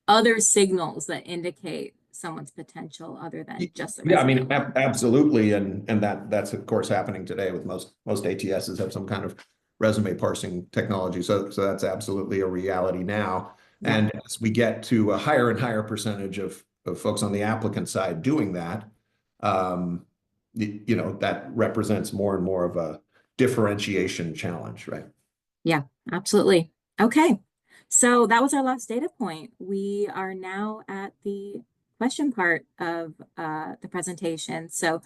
other signals that indicate someone's potential other than just the Yeah, I resume mean, alone. absolutely, and that's of course happening today with most ATSs have some kind of resume parsing technology. So that's absolutely a reality now. Yeah. And as we get to a higher and higher percentage of folks on the applicant side doing that, um, that represents more and more of a differentiation challenge, right? Yeah, absolutely. Okay. So that was our last data point. We are now at the question part of the presentation. So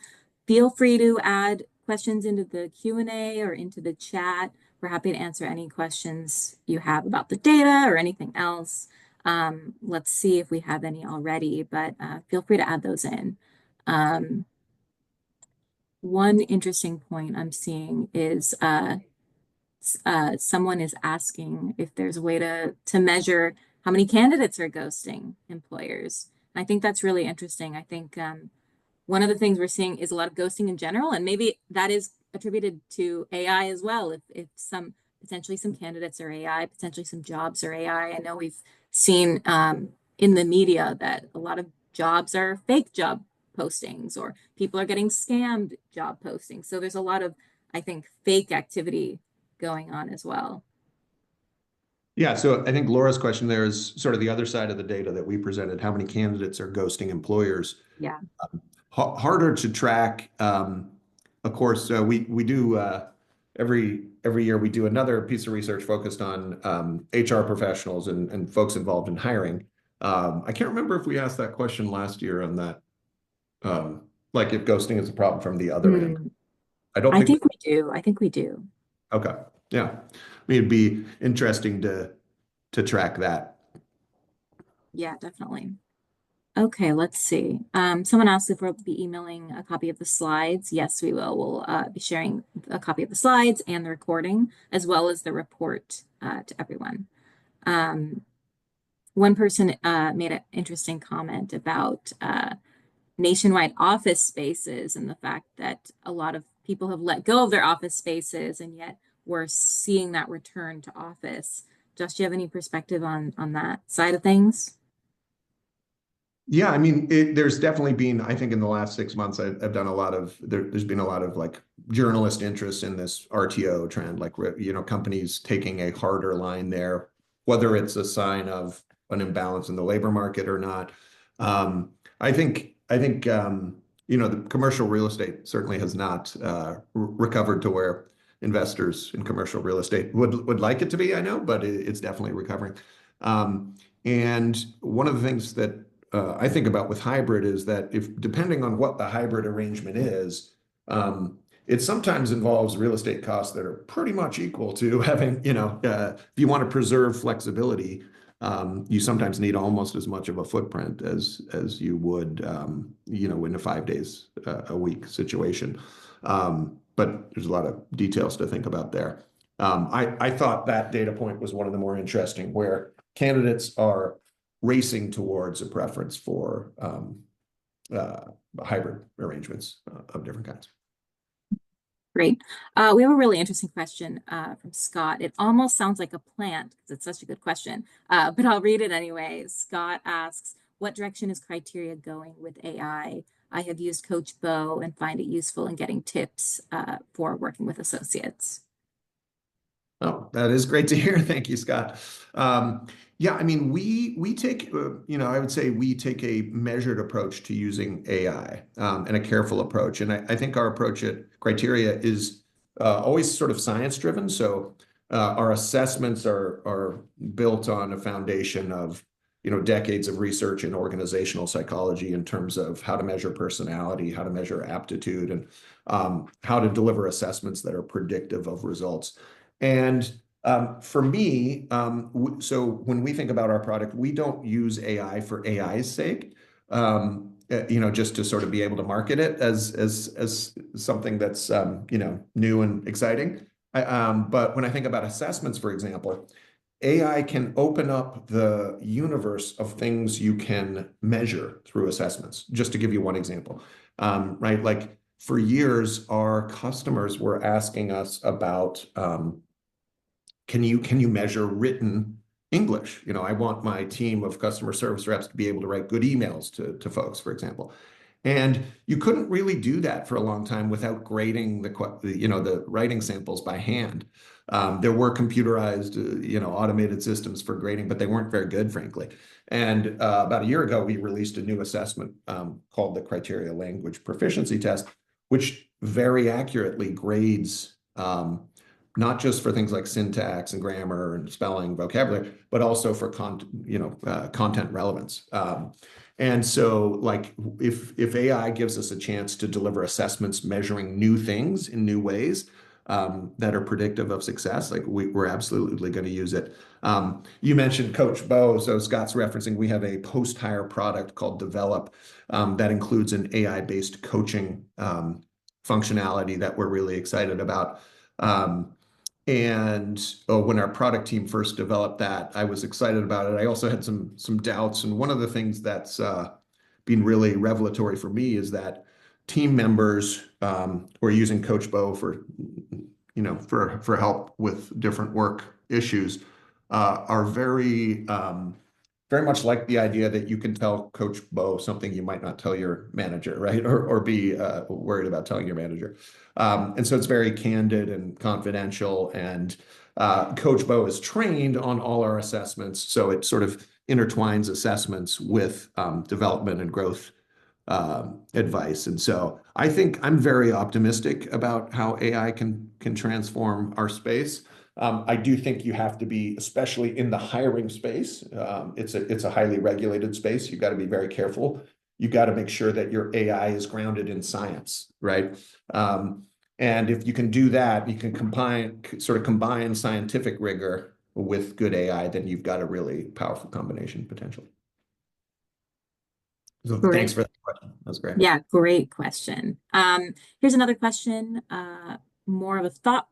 feel free to add questions into the Q&A or into the chat. We're happy to answer any questions you have about the data or anything else. Let's see if we have any already, but feel free to add those in. One interesting point I'm seeing is someone is asking if there's a way to measure how many candidates are ghosting employers. And I think that's really interesting. I think one of the things we're seeing is a lot of ghosting in general, and maybe that is attributed to AI as well. If some potentially some candidates are AI, potentially some jobs are AI. I know we've seen in the media that a lot of jobs are fake job postings, or people are getting scammed job postings. So there's a lot of, I think, fake activity going on as well. Yeah, so I think Laura's question there is sort of the other side of the data that we presented. How many candidates are ghosting employers? Yeah. Harder to track. Of course, we do every year we do another piece of research focused on HR professionals and folks involved in hiring. I can't remember if we asked that question last year on that, like if ghosting is a problem from the other end. Hmm. I don't I think. think we do. I think we do. Okay, yeah, I mean, it'd be interesting to track that. Yeah, definitely. Okay, let's see. Someone asked if we'll be emailing a copy of the slides. Yes, we will. We'll be sharing a copy of the slides and the recording, as well as the report to everyone. Um, One person made an interesting comment about nationwide office spaces and the fact that a lot of people have let go of their office spaces, and yet we're seeing that return to office. Josh, do you have any perspective on that side of things? Yeah, I mean, there's definitely been, I think in the last 6 months, I've done a lot of, there's been a lot of like journalist interest in this RTO trend, like, companies taking a harder line there, whether it's a sign of an imbalance in the labor market or not. I think, the commercial real estate certainly has not recovered to where investors in commercial real estate would like it to be, I know, but it's definitely recovering. And one of the things that I think about with hybrid is that if depending on what the hybrid arrangement is, it sometimes involves real estate costs that are pretty much equal to having, if you want to preserve flexibility, you sometimes need almost as much of a footprint as you would, in a 5 days a week situation. But there's a lot of details to think about there. I thought that data point was one of the more interesting, where candidates are racing towards a preference for uh, hybrid arrangements of different kinds. Great. We have a really interesting question from Scott. It almost sounds like a plant because it's such a good question, but I'll read it anyway. Scott asks, what direction is criteria going with AI? I have used Coach Bo and find it useful in getting tips for working with associates. Oh, that is great to hear. Thank you, Scott. Yeah, I mean, we take, I would say we take a measured approach to using AI, and a careful approach. And I think our approach at Criteria is always sort of science driven. So our assessments are built on a foundation of, decades of research in organizational psychology in terms of how to measure personality, how to measure aptitude, and how to deliver assessments that are predictive of results. And for me, so when we think about our product, we don't use AI for AI's sake, just to sort of be able to market it as something that's new and exciting. But when I think about assessments, for example, AI can open up the universe of things you can measure through assessments. Just to give you one example, right? Like for years, our customers were asking us about can you measure written English? I want my team of customer service reps to be able to write good emails to folks, for example. And you couldn't really do that for a long time without grading the writing samples by hand. There were computerized, automated systems for grading, but they weren't very good, frankly. And about a year ago, we released a new assessment called the Criteria Language Proficiency Test, which very accurately grades not just for things like syntax and grammar and spelling, vocabulary, but also for content relevance. And so, like, if AI gives us a chance to deliver assessments measuring new things in new ways that are predictive of success, like we're absolutely going to use it. You mentioned Coach Bo, so Scott's referencing we have a post-hire product called Develop that includes an AI-based coaching functionality that we're really excited about. And when our product team first developed that, I was excited about it. I also had some doubts. And one of the things that's been really revelatory for me is that team members who are using Coach Bo for help with different work issues are very much like the idea that you can tell Coach Bo something you might not tell your manager, right? Or be worried about telling your manager. And so it's very candid and confidential. And Coach Bo is trained on all our assessments. So it sort of intertwines assessments with development and growth advice. And so I think I'm very optimistic about how AI can transform our space. I do think you have to be, especially in the hiring space, it's a highly regulated space. You've got to be very careful. You've got to make sure that your AI is grounded in science, right? And if you can do that, you can combine scientific rigor with good AI, then you've got a really powerful combination potentially. So thanks Great. for that question. That was great. Yeah, great question. Here's another question, more of a thought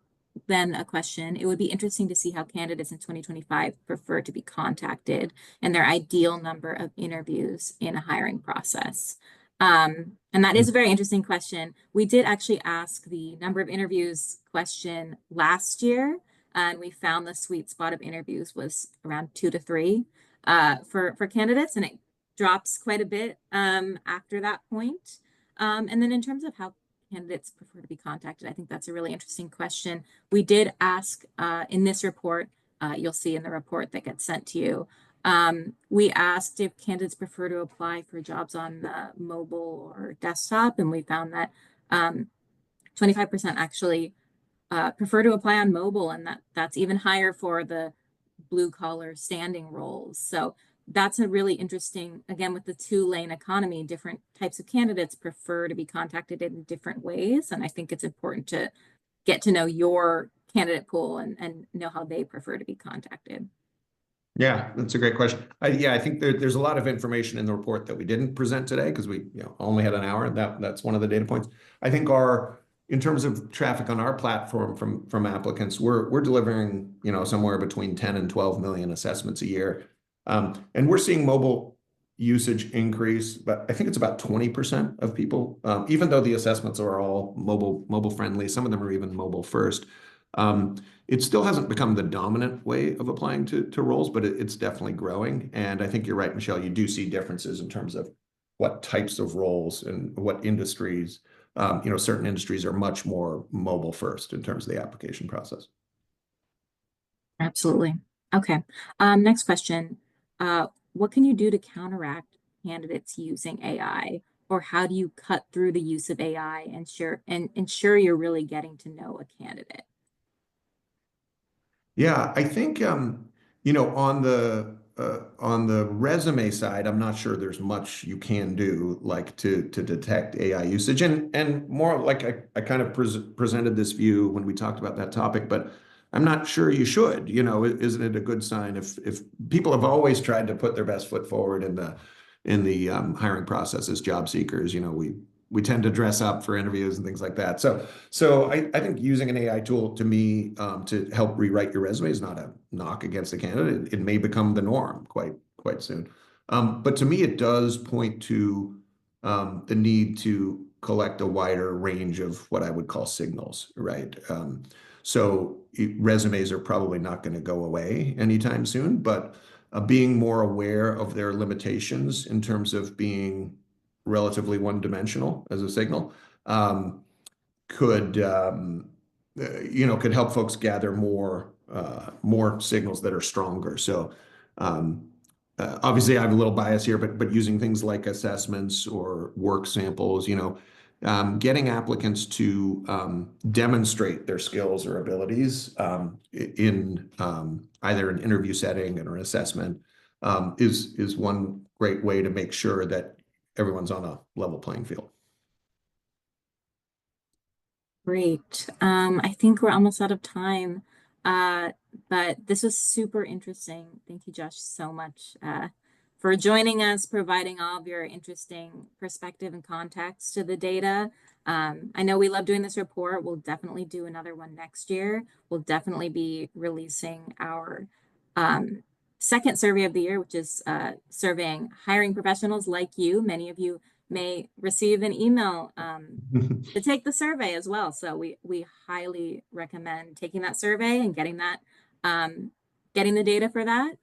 then a question. It would be interesting to see how candidates in 2025 prefer to be contacted and their ideal number of interviews in a hiring process. And that is a very interesting question. We did actually ask the number of interviews question last year, and we found the sweet spot of interviews was around 2 to 3 for candidates, and it drops quite a bit after that point. And then in terms of how candidates prefer to be contacted, I think that's a really interesting question. We did ask in this report, you'll see in the report that gets sent to you, we asked if candidates prefer to apply for jobs on mobile or desktop, and we found that 25% actually prefer to apply on mobile, and that's even higher for the blue collar standing roles. So that's a really interesting, again, with the 2-lane economy, different types of candidates prefer to be contacted in different ways. And I think it's important to get to know your candidate pool and know how they prefer to be contacted. Yeah, that's a great question. Yeah, I think there's a lot of information in the report that we didn't present today because we only had an hour, and that's one of the data points. I think in terms of traffic on our platform from applicants, we're delivering somewhere between 10 and 12 million assessments a year, and we're seeing mobile usage increase, but I think it's about 20% of people, even though the assessments are all mobile friendly. Some of them are even mobile first. It still hasn't become the dominant way of applying to roles, but it's definitely growing. And I think you're right, Michelle. You do see differences in terms of what types of roles and what industries. Certain industries are much more mobile first in terms of the application process. Absolutely. Okay. Next question. What can you do to counteract candidates using AI? Or how do you cut through the use of AI and ensure you're really getting to know a candidate? Yeah, I think on the resume side, I'm not sure there's much you can do like to detect AI usage, and more like I kind of presented this view when we talked about that topic, but I'm not sure you should. Isn't it a good sign if people have always tried to put their best foot forward in the hiring process as job seekers? We tend to dress up for interviews and things like that. So I think using an AI tool to me to help rewrite your resume is not a knock against the candidate. It may become the norm quite soon. But to me, it does point to the need to collect a wider range of what I would call signals, right? Resumes are probably not going to go away anytime soon, but being more aware of their limitations in terms of being relatively one-dimensional as a signal could could help folks gather more signals that are stronger. So obviously I have a little bias here, but using things like assessments or work samples, getting applicants to demonstrate their skills or abilities in either an interview setting or an assessment is one great way to make sure that everyone's on a level playing field. Great. I think we're almost out of time, but this was super interesting. Thank you, Josh, so much for joining us, providing all of your interesting perspective and context to the data. I know we love doing this report. We'll definitely do another one next year. We'll definitely be releasing our second survey of the year, which is surveying hiring professionals like you. Many of you may receive an email to take the survey as well. So we highly recommend taking that survey and getting the data for that.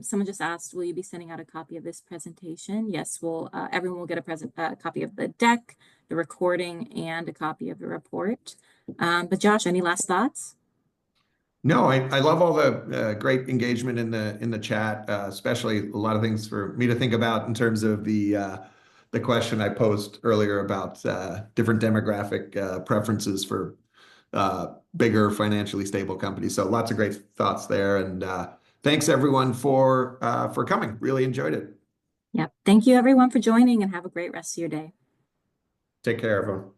Someone just asked, will you be sending out a copy of this presentation? Yes, everyone will get a copy of the deck, the recording, and a copy of the report. But Josh, any last thoughts? No, I love all the great engagement in the chat, especially a lot of things for me to think about in terms of the question I posed earlier about different demographic preferences for bigger financially stable companies. So lots of great thoughts there, and thanks everyone for coming. Really enjoyed it. Yep. Thank you everyone for joining, and have a great rest of your day. Take care, everyone.